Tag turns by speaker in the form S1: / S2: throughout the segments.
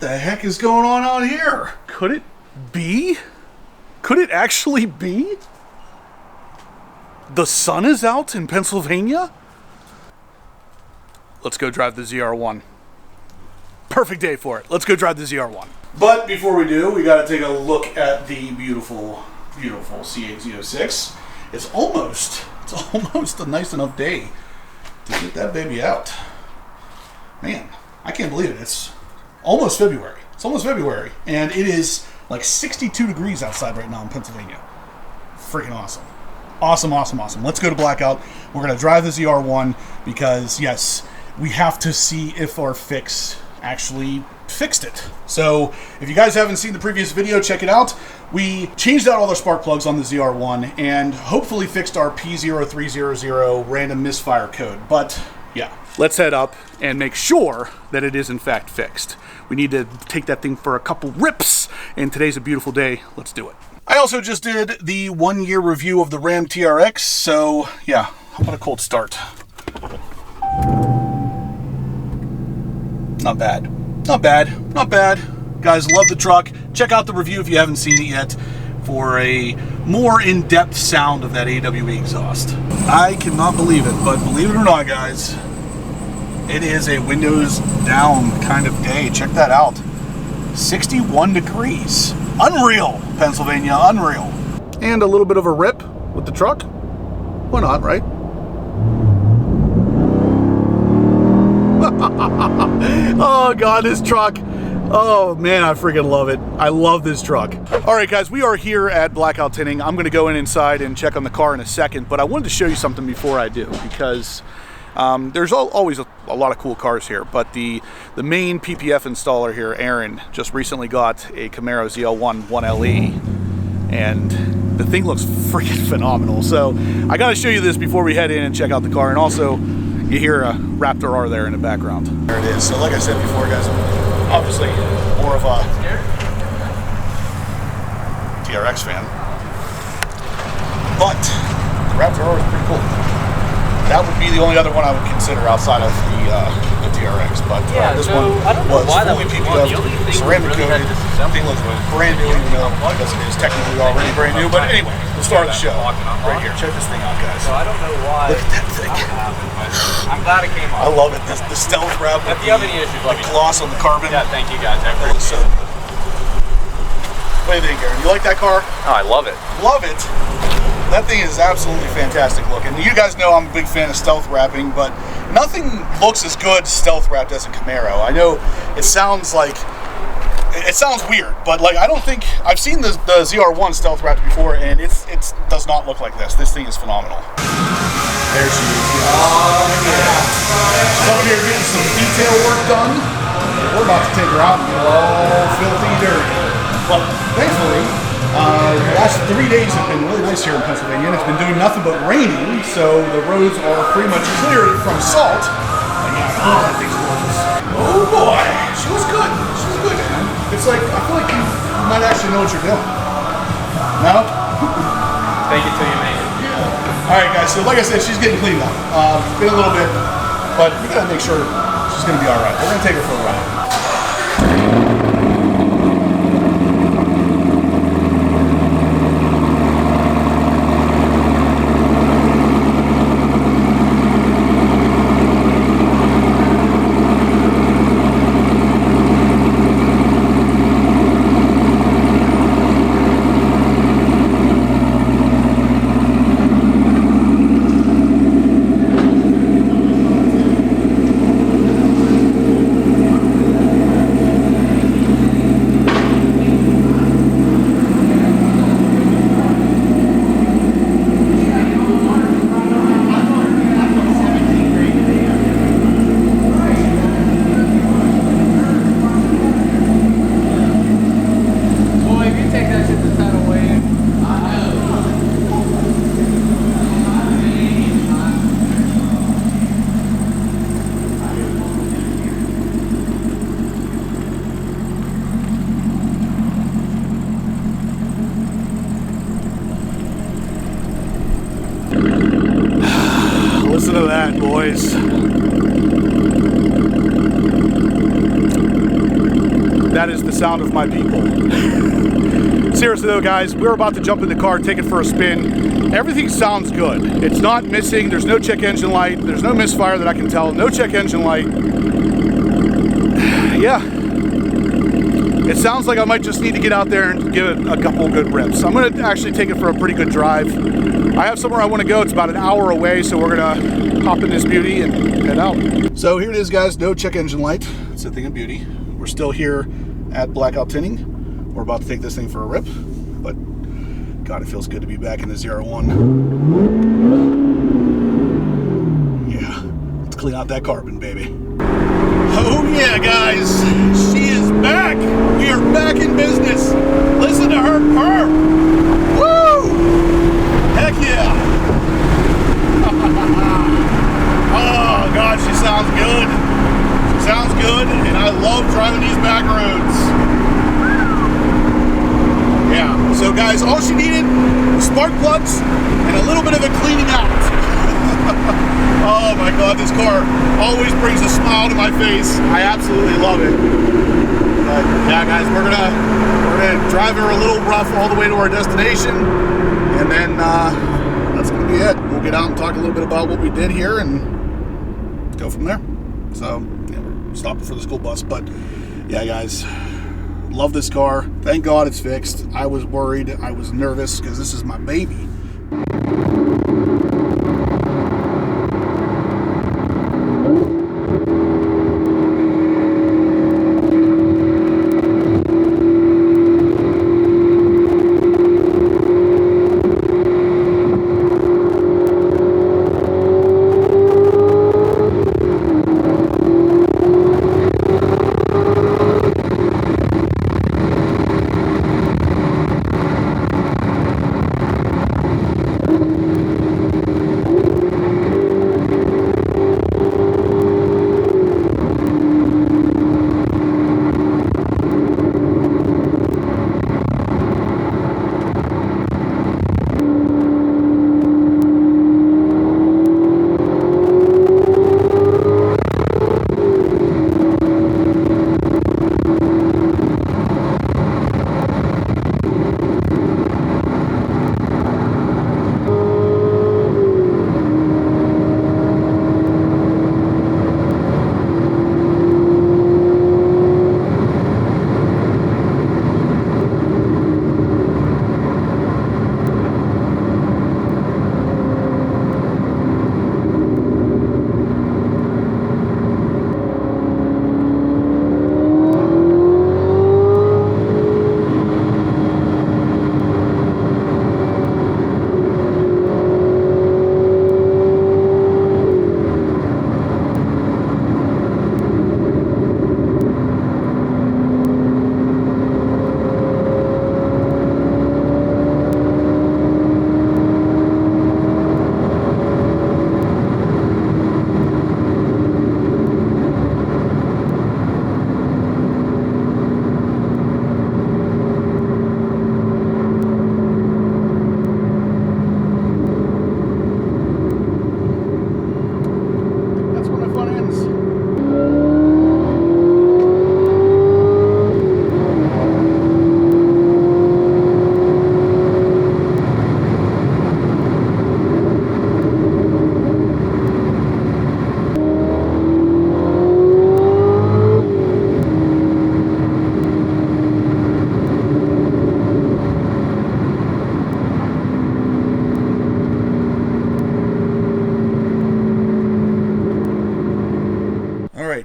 S1: the heck is going on out here? Could it be? Could it actually be? The sun is out in Pennsylvania? Let's go drive the ZR1. Perfect day for it. Let's go drive the ZR1. But before we do, we got to take a look at the beautiful, beautiful C8Z06. It's almost a nice enough day to get that baby out. Man, I can't believe it. It's almost February. It's almost February, and it is like 62 degrees outside right now in Pennsylvania. Freaking awesome. Awesome, awesome, awesome. Let's go to Blackout. We're going to drive the ZR1 because, yes, we have to see if our fix actually fixed it. So if you guys haven't seen the previous video, check it out. We changed out all the spark plugs on the ZR1 and hopefully fixed our P0300 random misfire code. But yeah, let's head up and make sure that it is in fact fixed. We need to take that thing for a couple rips, and today's a beautiful day. Let's do it. I also just did the 1 year review of the Ram TRX, so yeah, how about a cold start? Not bad. Not bad. Not bad. Guys, love the truck. Check out the review if you haven't seen it yet for a more in-depth sound of that AWE exhaust. I cannot believe it, but believe it or not, guys, it is a windows down kind of day. Check that out. 61 degrees. Unreal, Pennsylvania, unreal. And a little bit of a rip with the truck. Why not, right? Oh God, this truck. Oh man, I freaking love it. I love this truck. All right guys, we are here at Blackout Tinting. I'm gonna go inside and check on the car in a second, but I wanted to show you something before I do, because there's always a lot of cool cars here, but the main PPF installer here, Aaron, just recently got a Camaro ZL1 1LE, and the thing looks freaking phenomenal. So I gotta show you this before we head in and check out the car, and also you hear a Raptor R there in the background. There it is. So like I said before, guys, obviously more of a TRX fan, but the Raptor R is pretty cool. That would be the only other one I would consider outside of the TRX, but
S2: yeah,
S1: this
S2: one
S1: was fully PPF, ceramic coated. Thing looks brand new, even though because it is technically already brand new. But anyway, we'll start the show right here. Check this thing out, guys.
S2: So I don't know why.
S1: Look at that thing.
S2: I'm glad it came off.
S1: I love it. The stealth wrap.
S2: If you have any issues,
S1: the gloss on the carbon.
S2: Yeah, thank you guys. I
S1: appreciate it. So, what do you think, Aaron? You like that car?
S2: Oh, I love it.
S1: Love it. That thing is absolutely fantastic looking. You guys know I'm a big fan of stealth wrapping, but nothing looks as good stealth wrapped as a Camaro. I know it sounds weird, but like I don't think I've seen the ZR1 stealth wrapped before, and it does not look like this. This thing is phenomenal. There she is. Oh yeah. She's up here getting some detail work done. We're about to take her out and get all filthy dirty. But thankfully, the last 3 days have been really nice here in Pennsylvania, and it's been doing nothing but raining, so the roads are pretty much cleared from salt. And yeah, oh, that thing's gorgeous. Oh boy, she was good. She was good, man. It's like, I feel like you might actually know what you're doing. No?
S2: Thank you till you make it.
S1: Yeah. All right, guys, so like I said, she's getting cleaned up. It's been a little bit, but we gotta make sure she's gonna be all right. We're gonna take her for a ride. Listen to that, boys. that is the sound of my people. Seriously though, guys, we're about to jump in the car, take it for a spin. Everything sounds good. It's not missing. There's no check engine light. There's no misfire that I can tell. No check engine light. Yeah. It sounds like I might just need to get out there and give it a couple good rips. I'm going to actually take it for a pretty good drive. I have somewhere I want to go. It's about an hour away, so we're going to hop in this beauty and head out. So here it is, guys. No check engine light. It's a thing of beauty. We're still here at Blackout Tinning. We're about to take this thing for a rip, but God, it feels good to be back in the ZR1. Yeah, let's clean out that carbon, baby. Oh yeah, guys, she is back. We are back in business. Listen to her purr. Woo! Heck yeah. Oh God, she sounds good. She sounds good, and I love driving these back roads. Yeah, so guys, all she needed was spark plugs and a little bit of a cleaning out. Oh my God, this car always brings a smile to my face. I absolutely love it. But yeah, guys, we're gonna drive her a little rough all the way to our destination, and then that's gonna be it. We'll get out and talk a little bit about what we did here and go from there. So yeah, we're stopping for the school bus, but yeah, guys. Love this car. Thank God it's fixed. I was worried. I was nervous because this is my baby.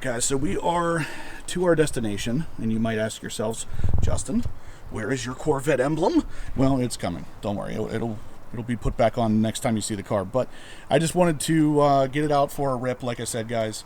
S1: Guys, so we are to our destination, and you might ask yourselves, Justin, where is your Corvette emblem? Well, it's coming. Don't worry, it'll be put back on next time you see the car. But I just wanted to get it out for a rip, like I said, guys,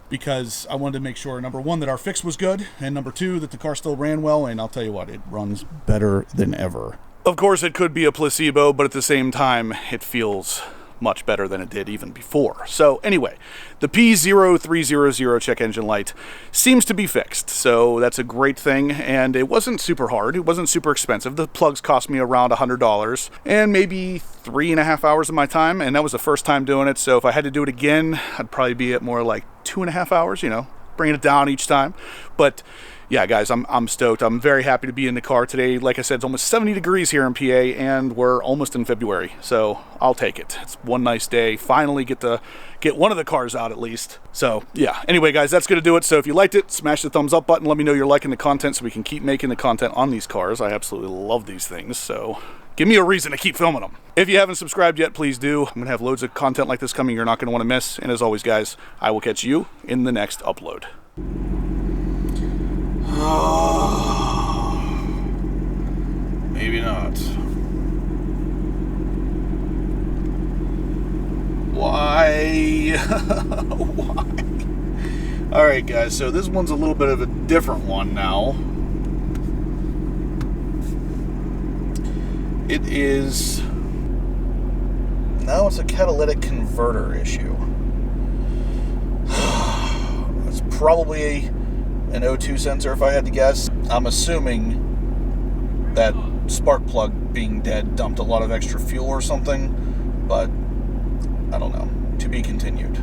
S1: because I wanted to make sure, number one, that our fix was good, and number two, that the car still ran well. And I'll tell you what, it runs better than ever. Of course, it could be a placebo, but at the same time, it feels much better than it did even before. So anyway, the P0300 check engine light seems to be fixed, so that's a great thing, and it wasn't super hard, it wasn't super expensive. The plugs cost me around $100 and maybe 3.5 hours of my time, and that was the first time doing it, so if I had to do it again, I'd probably be at more like 2.5 hours, you know, bringing it down each time. But yeah, guys, I'm stoked. I'm very happy to be in the car today. Like I said, it's almost 70 degrees here in PA, and we're almost in February, so I'll take it. It's one nice day. Finally get to get one of the cars out at least. So yeah, anyway, guys, that's gonna do it. So if you liked it, smash the thumbs up button. Let me know you're liking the content so we can keep making the content on these cars. I absolutely love these things, so give me a reason to keep filming them. If you haven't subscribed yet, please do. I'm gonna have loads of content like this coming you're not gonna want to miss. And as always, guys, I will catch you in the next upload. Maybe not. Why? Why? Alright, guys, so this one's a little bit of a different one now. It is... Now it's a catalytic converter issue. It's probably an O2 sensor if I had to guess. I'm assuming that spark plug being dead dumped a lot of extra fuel or something, but I don't know. To be continued.